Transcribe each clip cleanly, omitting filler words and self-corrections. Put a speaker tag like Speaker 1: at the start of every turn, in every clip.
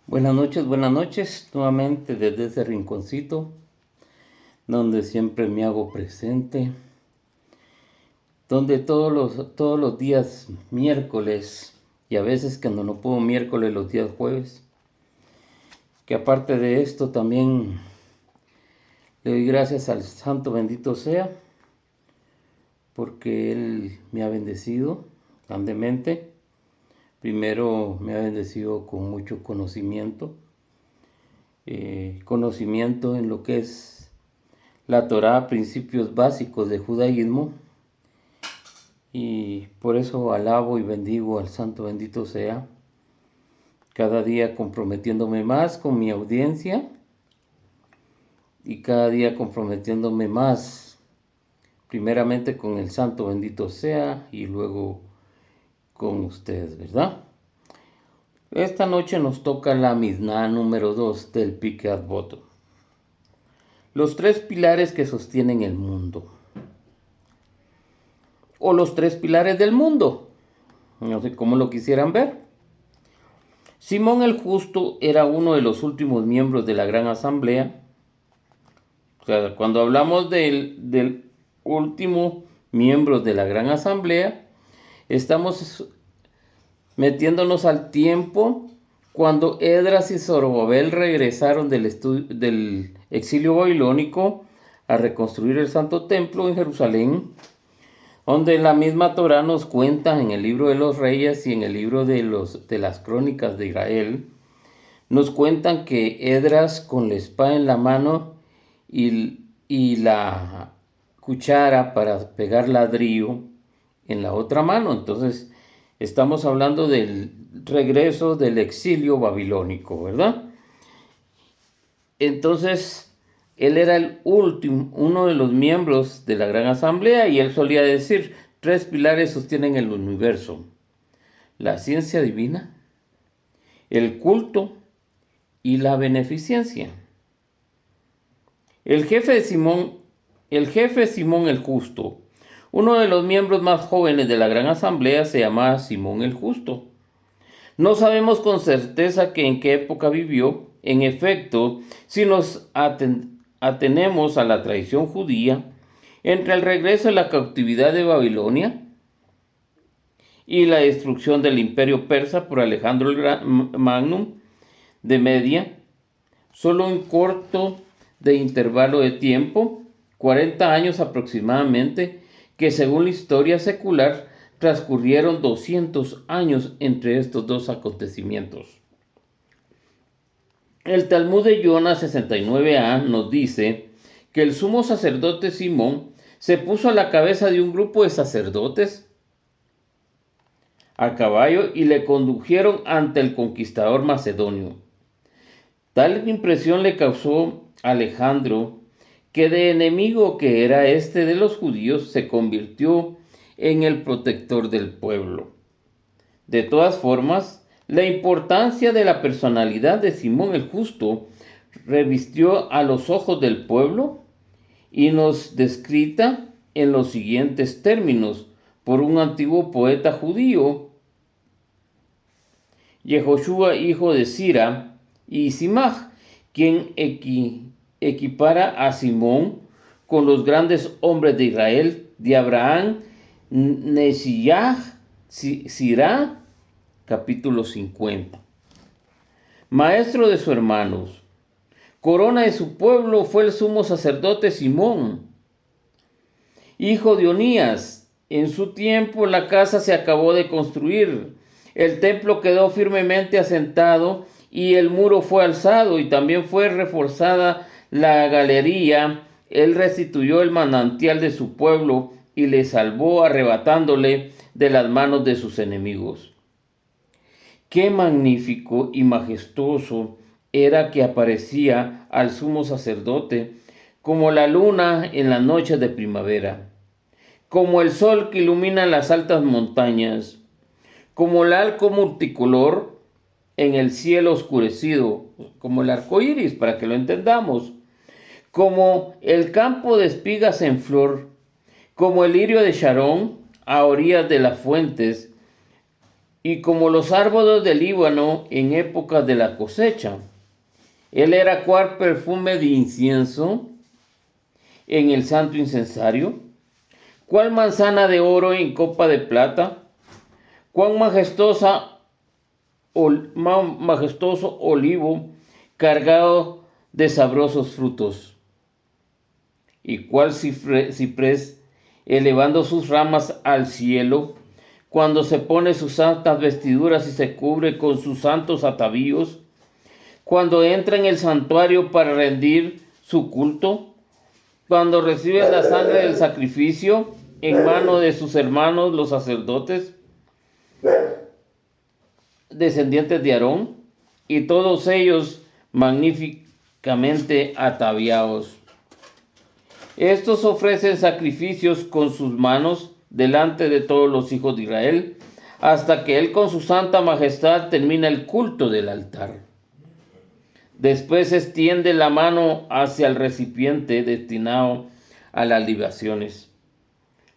Speaker 1: Buenas noches, nuevamente desde ese rinconcito donde siempre me hago presente, donde todos los días miércoles y a veces cuando no puedo miércoles los días jueves, que aparte de esto también le doy gracias al Santo bendito sea, porque Él me ha bendecido grandemente. Primero me ha bendecido con mucho conocimiento en lo que es la Torá, principios básicos de judaísmo, y por eso alabo y bendigo al Santo bendito sea, cada día comprometiéndome más con mi audiencia y cada día comprometiéndome más primeramente con el Santo bendito sea y luego con ustedes, ¿verdad? Esta noche nos toca la Misná número 2 del Pirkei Avot. Los tres pilares que sostienen el mundo. O los tres pilares del mundo. No sé cómo lo quisieran ver. Simón el Justo era uno de los últimos miembros de la Gran Asamblea. O sea, cuando hablamos del último miembro de la Gran Asamblea, estamos metiéndonos al tiempo cuando Esdras y Zorobabel regresaron del exilio babilónico a reconstruir el Santo Templo en Jerusalén, donde la misma Torá nos cuenta en el libro de los Reyes y en el libro de las Crónicas de Israel, nos cuentan que Esdras con la espada en la mano y la cuchara para pegar ladrillo en la otra mano. Entonces estamos hablando del regreso del exilio babilónico, ¿verdad? Entonces él era el último, uno de los miembros de la Gran Asamblea, y él solía decir: tres pilares sostienen el universo: la ciencia divina, el culto y la beneficencia. El jefe Simón el Justo, uno de los miembros más jóvenes de la Gran Asamblea, se llamaba Simón el Justo. No sabemos con certeza en qué época vivió. En efecto, si nos atenemos a la tradición judía, entre el regreso de la cautividad de Babilonia y la destrucción del imperio persa por Alejandro el Magno de Media, solo un corto de intervalo de tiempo, 40 años aproximadamente, que según la historia secular transcurrieron 200 años entre estos dos acontecimientos. El Talmud de Jonás 69a nos dice que el sumo sacerdote Simón se puso a la cabeza de un grupo de sacerdotes a caballo y le condujeron ante el conquistador macedonio. Tal impresión le causó a Alejandro que de enemigo que era este de los judíos se convirtió en el protector del pueblo. De todas formas, la importancia de la personalidad de Simón el Justo revistió a los ojos del pueblo y nos descrita en los siguientes términos por un antiguo poeta judío, Yehoshua, hijo de Sira, y Simaj, quien equipara a Simón con los grandes hombres de Israel, de Abraham, Nesiyah, Sirá, capítulo 50. Maestro de sus hermanos, corona de su pueblo, fue el sumo sacerdote Simón, hijo de Onías. En su tiempo la casa se acabó de construir, el templo quedó firmemente asentado y el muro fue alzado y también fue reforzada la galería. Él restituyó el manantial de su pueblo y le salvó arrebatándole de las manos de sus enemigos. Qué magnífico y majestuoso era que aparecía al sumo sacerdote como la luna en las noches de primavera, como el sol que ilumina las altas montañas, como el arco multicolor en el cielo oscurecido, como el arco iris, para que lo entendamos, como el campo de espigas en flor, como el lirio de Sharón a orillas de las fuentes, y como los árboles del Líbano en época de la cosecha. Él era cual perfume de incienso en el santo incensario, cual manzana de oro en copa de plata, cuán majestuoso olivo cargado de sabrosos frutos, y cual ciprés elevando sus ramas al cielo, cuando se pone sus santas vestiduras y se cubre con sus santos atavíos, cuando entra en el santuario para rendir su culto, cuando recibe la sangre del sacrificio en mano de sus hermanos los sacerdotes, descendientes de Aarón, y todos ellos magníficamente ataviados. Estos ofrecen sacrificios con sus manos delante de todos los hijos de Israel, hasta que él con su santa majestad termina el culto del altar. Después extiende la mano hacia el recipiente destinado a las libaciones.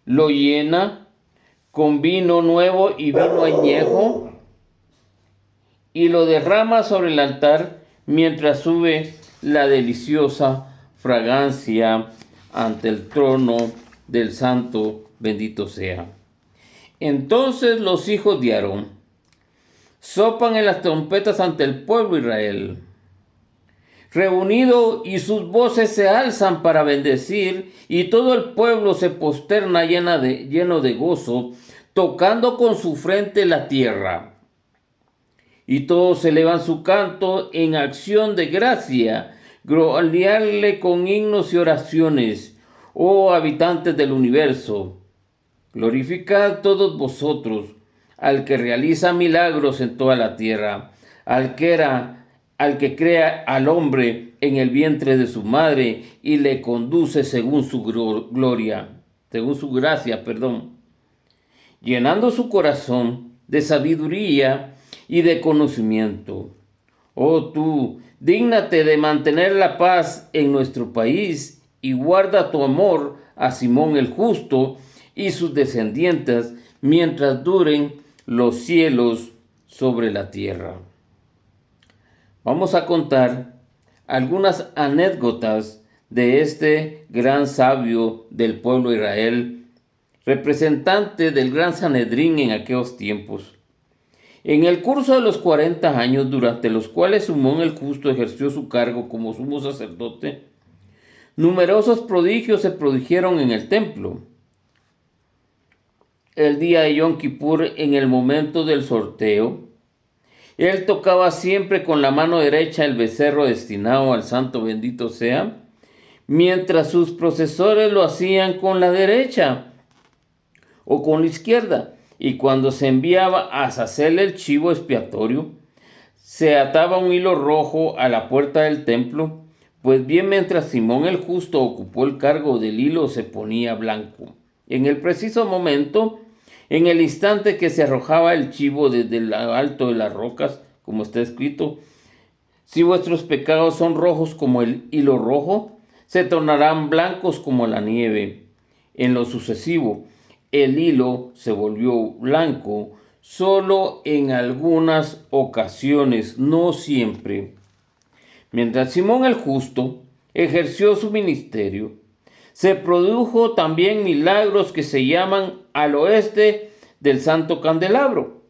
Speaker 1: Lo llena con vino nuevo y vino añejo y lo derrama sobre el altar mientras sube la deliciosa fragancia ante el trono del santo, bendito sea. Entonces los hijos de Aarón soplan en las trompetas ante el pueblo de Israel, reunido, y sus voces se alzan para bendecir, y todo el pueblo se posterna lleno de gozo, tocando con su frente la tierra. Y todos elevan su canto en acción de gracia, gloriarle con himnos y oraciones, oh habitantes del universo. Glorificad todos vosotros al que realiza milagros en toda la tierra, al que crea al hombre en el vientre de su madre y le conduce según su gracia, llenando su corazón de sabiduría y de conocimiento. Oh tú, dígnate de mantener la paz en nuestro país y guarda tu amor a Simón el justo y sus descendientes mientras duren los cielos sobre la tierra. Vamos a contar algunas anécdotas de este gran sabio del pueblo de Israel, representante del gran Sanedrín en aquellos tiempos. En el curso de los 40 años durante los cuales Simón el justo ejerció su cargo como sumo sacerdote, numerosos prodigios se produjeron en el templo. El día de Yom Kippur, en el momento del sorteo, él tocaba siempre con la mano derecha el becerro destinado al santo, bendito sea, mientras sus procesores lo hacían con la derecha o con la izquierda. Y cuando se enviaba a hacerle el chivo expiatorio, se ataba un hilo rojo a la puerta del templo. Pues bien, mientras Simón el justo ocupó el cargo del hilo, se ponía blanco. En el preciso momento, en el instante que se arrojaba el chivo desde lo alto de las rocas, como está escrito, si vuestros pecados son rojos como el hilo rojo, se tornarán blancos como la nieve. En lo sucesivo, el hilo se volvió blanco solo en algunas ocasiones, no siempre. Mientras Simón el justo ejerció su ministerio, se produjo también milagros que se llaman al oeste del santo candelabro.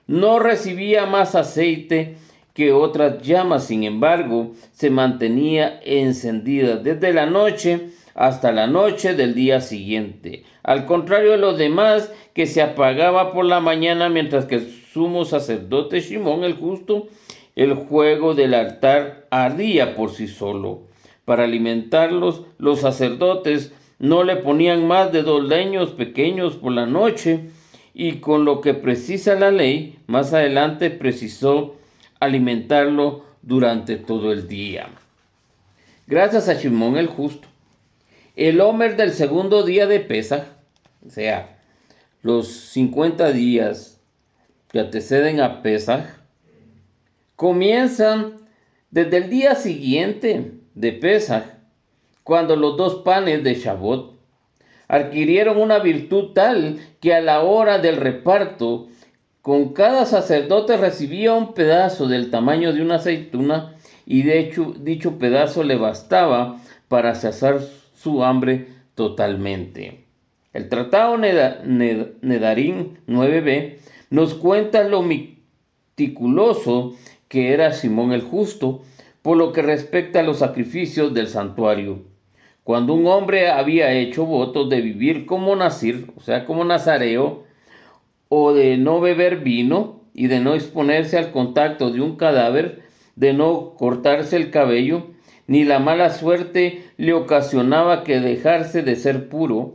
Speaker 1: No recibía más aceite que otras llamas, sin embargo, se mantenía encendida desde la noche hasta la noche del día siguiente, al contrario de los demás, que se apagaba por la mañana, mientras que el sumo sacerdote Simón el justo, el fuego del altar ardía por sí solo. Para alimentarlos, los sacerdotes no le ponían más de 2 leños pequeños por la noche, y con lo que precisa la ley, más adelante precisó alimentarlo durante todo el día. Gracias a Simón el justo, el Omer del segundo día de Pesaj, o sea, los 50 días que anteceden a Pesaj, comienzan desde el día siguiente de Pesaj, cuando los 2 panes de Shavuot adquirieron una virtud tal que a la hora del reparto Con cada sacerdote recibía un pedazo del tamaño de una aceituna y de hecho dicho pedazo le bastaba para saciar su hambre totalmente. El Tratado Nedarim 9b nos cuenta lo meticuloso que era Simón el Justo por lo que respecta a los sacrificios del santuario. Cuando un hombre había hecho votos de vivir como nazir, o sea, como nazareo, o de no beber vino y de no exponerse al contacto de un cadáver, de no cortarse el cabello, ni la mala suerte le ocasionaba que dejarse de ser puro,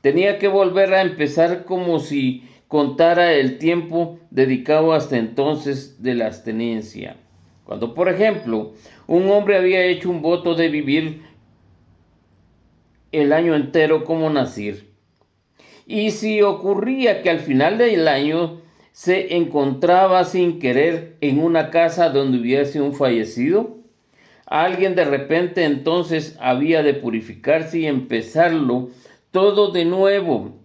Speaker 1: tenía que volver a empezar como si contara el tiempo dedicado hasta entonces de la abstenencia. Cuando, por ejemplo, un hombre había hecho un voto de vivir el año entero como nazir, y si ocurría que al final del año se encontraba sin querer en una casa donde hubiese un fallecido, alguien de repente entonces había de purificarse y empezarlo todo de nuevo.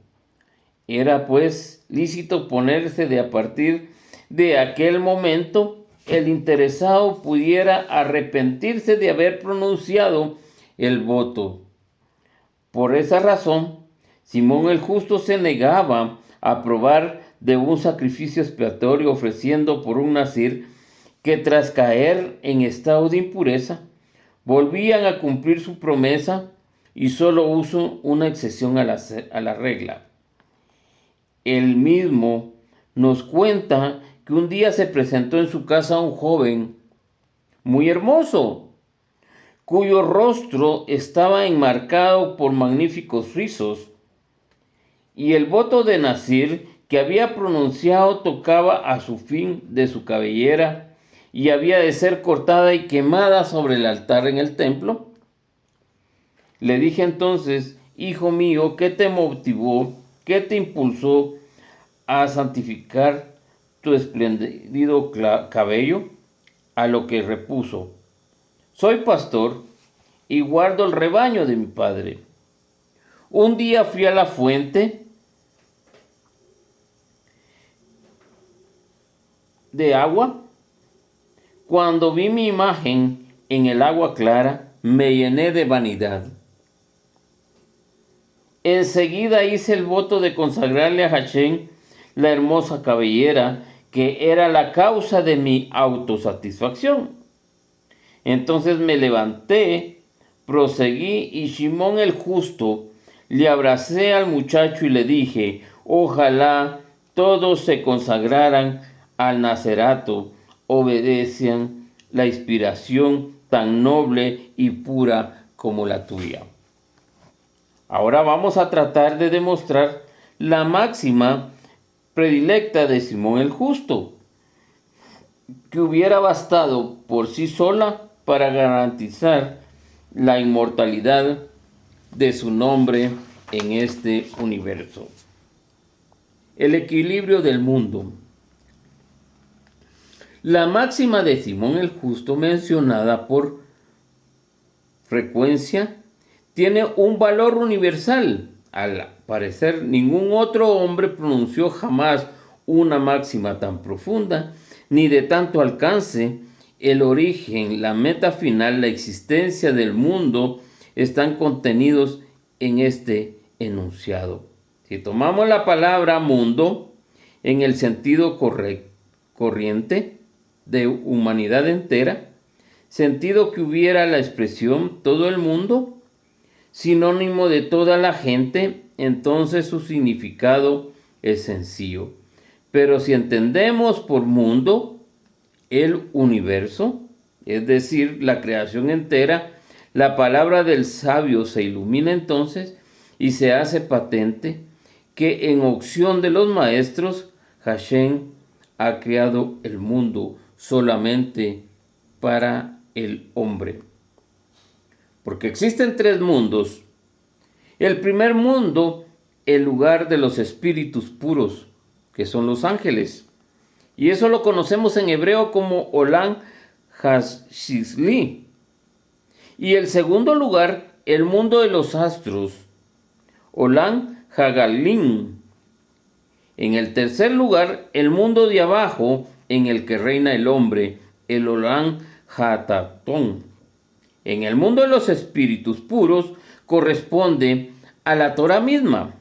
Speaker 1: Era pues lícito ponerse de a partir de aquel momento el interesado pudiera arrepentirse de haber pronunciado el voto. Por esa razón, Simón el Justo se negaba a probar de un sacrificio expiatorio ofreciendo por un nazir que tras caer en estado de impureza, volvían a cumplir su promesa y solo usó una excepción a la regla. Él mismo nos cuenta que un día se presentó en su casa un joven muy hermoso, cuyo rostro estaba enmarcado por magníficos rizos, y el voto de Nazir que había pronunciado tocaba a su fin de su cabellera y había de ser cortada y quemada sobre el altar en el templo. Le dije entonces, hijo mío, ¿qué te motivó, qué te impulsó a santificar tu espléndido cabello? A lo que repuso, soy pastor y guardo el rebaño de mi padre. Un día fui a la fuente de agua. Cuando vi mi imagen en el agua clara, me llené de vanidad. Enseguida hice el voto de consagrarle a Hashem la hermosa cabellera que era la causa de mi autosatisfacción. Entonces me levanté, proseguí y Simón el Justo le abracé al muchacho y le dije, ojalá todos se consagraran al Nazarato, obedecen la inspiración tan noble y pura como la tuya. Ahora vamos a tratar de demostrar la máxima predilecta de Simón el Justo, que hubiera bastado por sí sola para garantizar la inmortalidad de su nombre en este universo. El equilibrio del mundo. La máxima de Simón el Justo mencionada por frecuencia tiene un valor universal. Al parecer, ningún otro hombre pronunció jamás una máxima tan profunda, ni de tanto alcance. El origen, la meta final, la existencia del mundo están contenidos en este enunciado. Si tomamos la palabra mundo en el sentido corriente de humanidad entera, sentido que hubiera la expresión todo el mundo, sinónimo de toda la gente, entonces su significado es sencillo. Pero si entendemos por mundo el universo, es decir, la creación entera, la palabra del sabio se ilumina entonces y se hace patente que en opción de los maestros, Hashem ha creado el mundo solamente para el hombre. Porque existen tres mundos. El primer mundo, el lugar de los espíritus puros, que son los ángeles. Y eso lo conocemos en hebreo como Olam Hashizli. Y el segundo lugar, el mundo de los astros, Olam Hagalim. En el tercer lugar, el mundo de abajo, en el que reina el hombre, el Olam Hatatón. En el mundo de los espíritus puros corresponde a la Torah misma,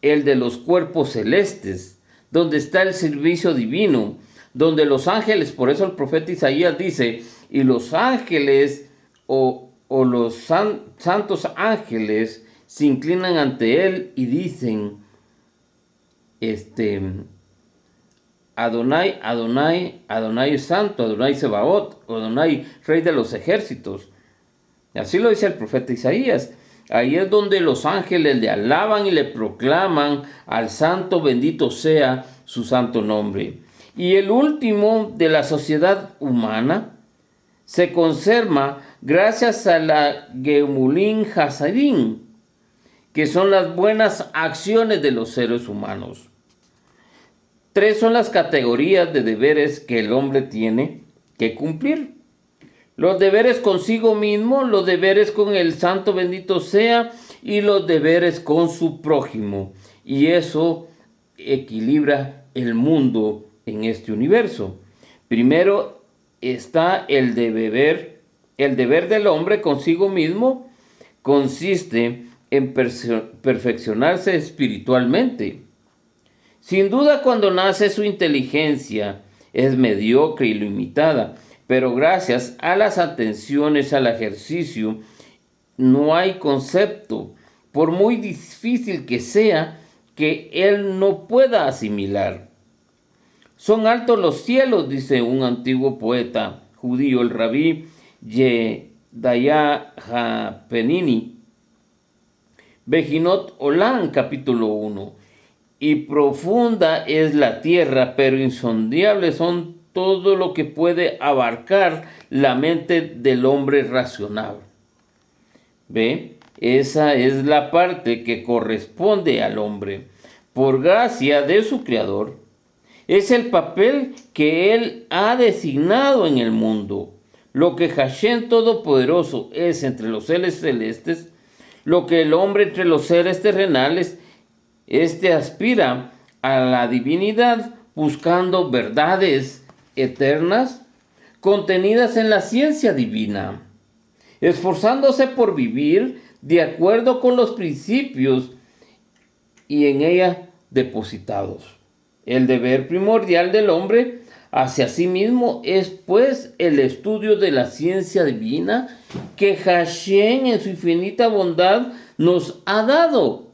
Speaker 1: el de los cuerpos celestes, donde está el servicio divino, donde los ángeles, por eso el profeta Isaías dice, y los ángeles o los santos ángeles se inclinan ante él y dicen, Adonai, Adonai, Adonai es santo, Adonai Sebaot, Adonai, rey de los ejércitos. Así lo dice el profeta Isaías. Ahí es donde los ángeles le alaban y le proclaman al santo, bendito sea su santo nombre. Y el último de la sociedad humana se conserva gracias a la Gemulin Hasadim, que son las buenas acciones de los seres humanos. 3 son las categorías de deberes que el hombre tiene que cumplir. Los deberes consigo mismo, los deberes con el santo bendito sea y los deberes con su prójimo. Y eso equilibra el mundo en este universo. Primero está el deber del hombre consigo mismo consiste en perfeccionarse espiritualmente. Sin duda, cuando nace su inteligencia es mediocre y limitada, pero gracias a las atenciones al ejercicio no hay concepto, por muy difícil que sea, que él no pueda asimilar. Son altos los cielos, dice un antiguo poeta judío, el rabí Yedaya HaPenini, Bejinot Olam, capítulo 1. Y profunda es la tierra, pero insondables son todo lo que puede abarcar la mente del hombre racional. ¿Ve? Esa es la parte que corresponde al hombre. Por gracia de su Creador, es el papel que Él ha designado en el mundo. Lo que Hashem Todopoderoso es entre los seres celestes, lo que el hombre entre los seres terrenales, aspira a la divinidad buscando verdades eternas contenidas en la ciencia divina, esforzándose por vivir de acuerdo con los principios y en ella depositados. El deber primordial del hombre hacia sí mismo es pues el estudio de la ciencia divina que Hashem en su infinita bondad nos ha dado.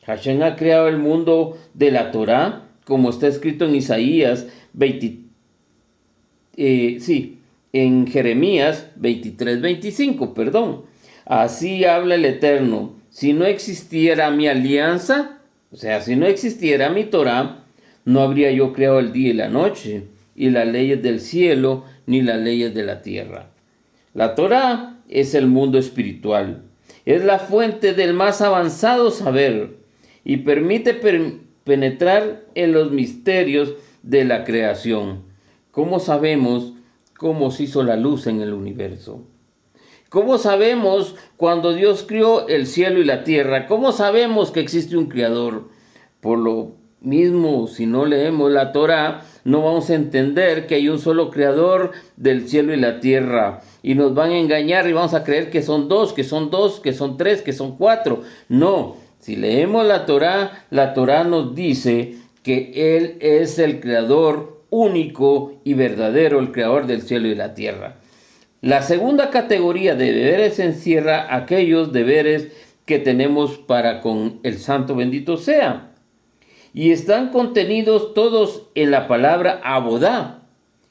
Speaker 1: Hashem ha creado el mundo de la Torá, como está escrito en Isaías en Jeremías 23:25, Así habla el Eterno, si no existiera mi alianza, o sea, si no existiera mi Torá, no habría yo creado el día y la noche, y las leyes del cielo, ni las leyes de la tierra. La Torá es el mundo espiritual, es la fuente del más avanzado saber, y permite penetrar en los misterios de la creación. ¿Cómo sabemos cómo se hizo la luz en el universo? ¿Cómo sabemos cuando Dios crió el cielo y la tierra? ¿Cómo sabemos que existe un creador? Por lo mismo, si no leemos la Torá, no vamos a entender que hay un solo creador del cielo y la tierra. Y nos van a engañar y vamos a creer que son dos, que son tres, que son 4. No, si leemos la Torá nos dice que Él es el creador único y verdadero, el creador del cielo y la tierra. La segunda categoría de deberes encierra aquellos deberes que tenemos para con el santo bendito sea. Y están contenidos todos en la palabra abodá,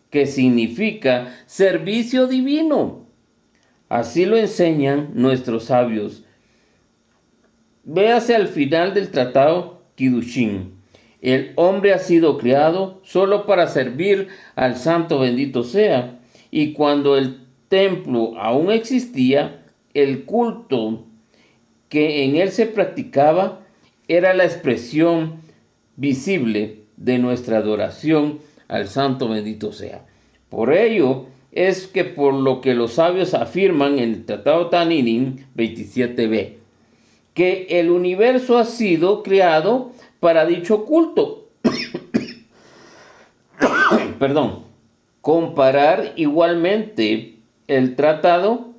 Speaker 1: que significa servicio divino. Así lo enseñan nuestros sabios. Véase al final del tratado Kiddushin. El hombre ha sido creado solo para servir al santo bendito sea. Y cuando el templo aún existía, el culto que en él se practicaba era la expresión visible de nuestra adoración al santo bendito sea. Por ello es que por lo que los sabios afirman en el tratado Taninim 27b, que el universo ha sido creado para dicho culto. Perdón. Comparar igualmente el tratado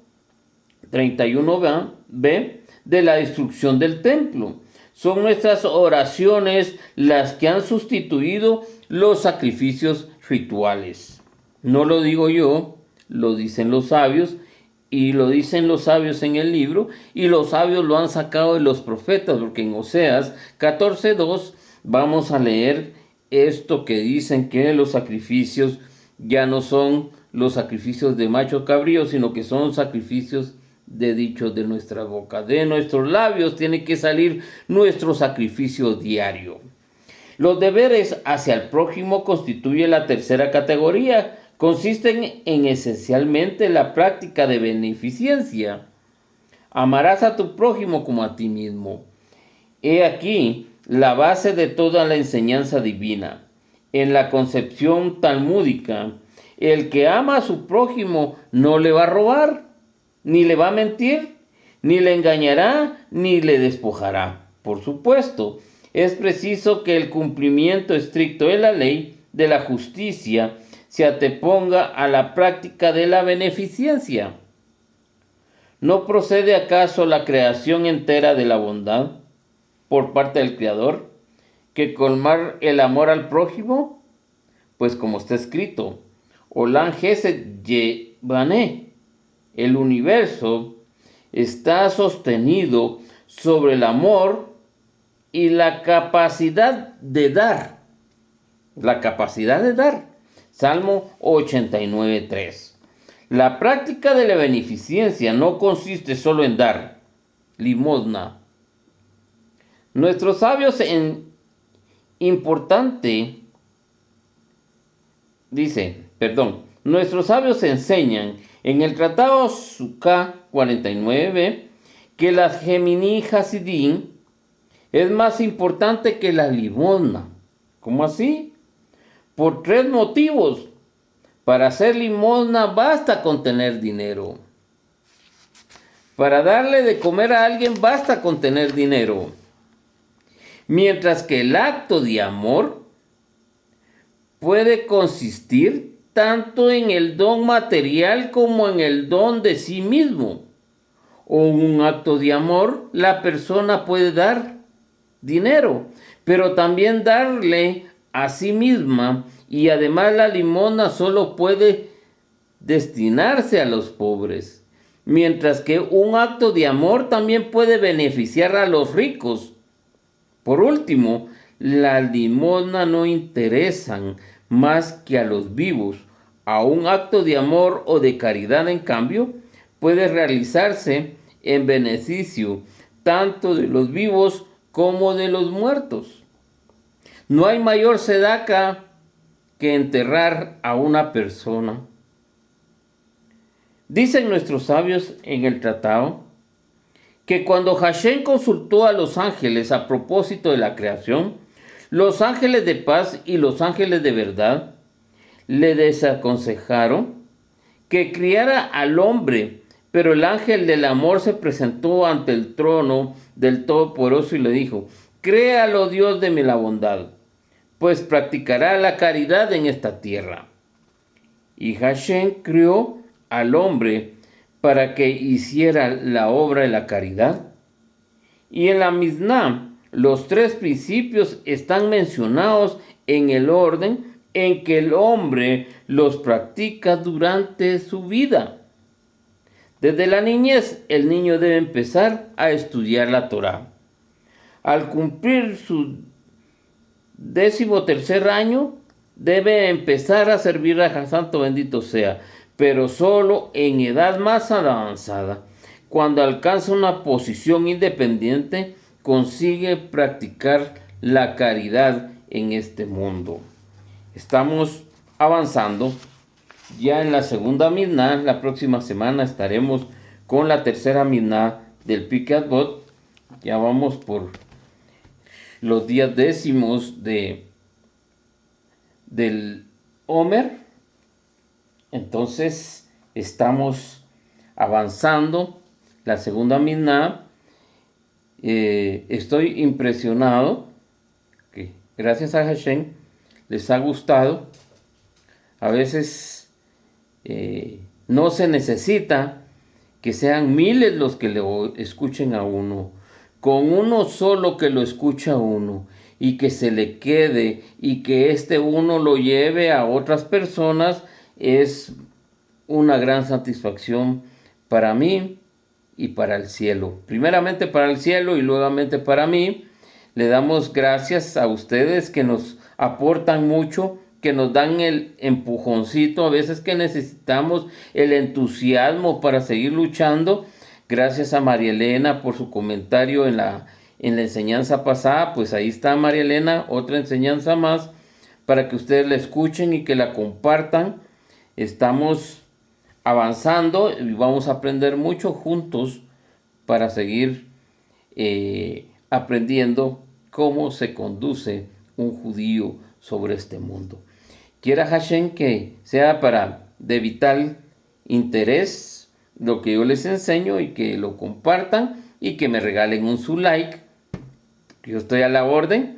Speaker 1: 31b de la destrucción del templo. Son nuestras oraciones las que han sustituido los sacrificios rituales. No lo digo yo, lo dicen los sabios, y lo dicen los sabios en el libro, y los sabios lo han sacado de los profetas, porque en Oseas 14:2 vamos a leer esto que dicen que los sacrificios ya no son los sacrificios de macho cabrío, sino que son sacrificios de dichos de nuestra boca. De nuestros labios tiene que salir nuestro sacrificio diario. Los deberes hacia el prójimo constituyen la tercera categoría. Consisten en esencialmente la práctica de beneficencia. Amarás a tu prójimo como a ti mismo. He aquí la base de toda la enseñanza divina. En la concepción talmúdica, el que ama a su prójimo no le va a robar, ni le va a mentir, ni le engañará, ni le despojará. Por supuesto, es preciso que el cumplimiento estricto de la ley, de la justicia, se anteponga a la práctica de la beneficencia. ¿No procede acaso la creación entera de la bondad por parte del Creador, que colmar el amor al prójimo? Pues como está escrito, Olam Gesed Yebané, el universo está sostenido sobre el amor y la capacidad de dar. La capacidad de dar. Salmo 89:3. La práctica de la beneficencia no consiste solo en dar limosna. Nuestros sabios nuestros sabios enseñan en el tratado Sukkah 49b que la Gemini Hasidim es más importante que la limosna. ¿Cómo así? Por 3 motivos. Para hacer limosna basta con tener dinero. Para darle de comer a alguien basta con tener dinero. Mientras que el acto de amor puede consistir tanto en el don material como en el don de sí mismo. O un acto de amor, la persona puede dar dinero, pero también darle a sí misma, y además la limosna solo puede destinarse a los pobres, mientras que un acto de amor también puede beneficiar a los ricos. Por último, las limosnas no interesan más que a los vivos. A un acto de amor o de caridad, en cambio, puede realizarse en beneficio tanto de los vivos como de los muertos. No hay mayor sedaca que enterrar a una persona. Dicen nuestros sabios en el tratado que cuando Hashem consultó a los ángeles a propósito de la creación, los ángeles de paz y los ángeles de verdad le desaconsejaron que criara al hombre, pero el ángel del amor se presentó ante el trono del Todopoderoso y le dijo: créalo, Dios de la bondad, pues practicará la caridad en esta tierra. Y Hashem crió al hombre para que hiciera la obra de la caridad. Y en la Mishnah, los 3 principios están mencionados en el orden en que el hombre los practica durante su vida. Desde la niñez, el niño debe empezar a estudiar la Torá. Al cumplir su 13º año, debe empezar a servir a Santo bendito sea, pero solo en edad más avanzada. Cuando alcanza una posición independiente, consigue practicar la caridad en este mundo. Estamos avanzando ya en la segunda Mishnah. La próxima semana estaremos con la tercera Mishnah del Pirkei Avot. Ya vamos por los días décimos del Omer. Entonces estamos avanzando la segunda Mishnah Estoy impresionado que gracias a Hashem les ha gustado. A veces no se necesita que sean miles los que lo escuchen a uno. Con uno solo que lo escucha a uno y que se le quede y que este uno lo lleve a otras personas es una gran satisfacción para mí y para el cielo. Primeramente para el cielo y luego para mí. Le damos gracias a ustedes que nos aportan mucho, que nos dan el empujoncito a veces que necesitamos, el entusiasmo para seguir luchando. Gracias a María Elena por su comentario en la enseñanza pasada. Pues ahí está María Elena, otra enseñanza más para que ustedes la escuchen y que la compartan. Estamos avanzando y vamos a aprender mucho juntos para seguir aprendiendo cómo se conduce un judío sobre este mundo. Quiera Hashem que sea de vital interés lo que yo les enseño y que lo compartan y que me regalen un su like. Yo estoy a la orden.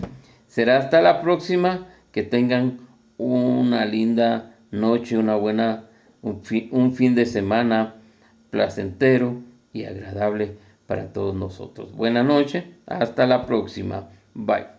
Speaker 1: Será hasta la próxima. Que tengan una linda noche, un fin de semana placentero y agradable para todos nosotros. Buenas noches, hasta la próxima. Bye.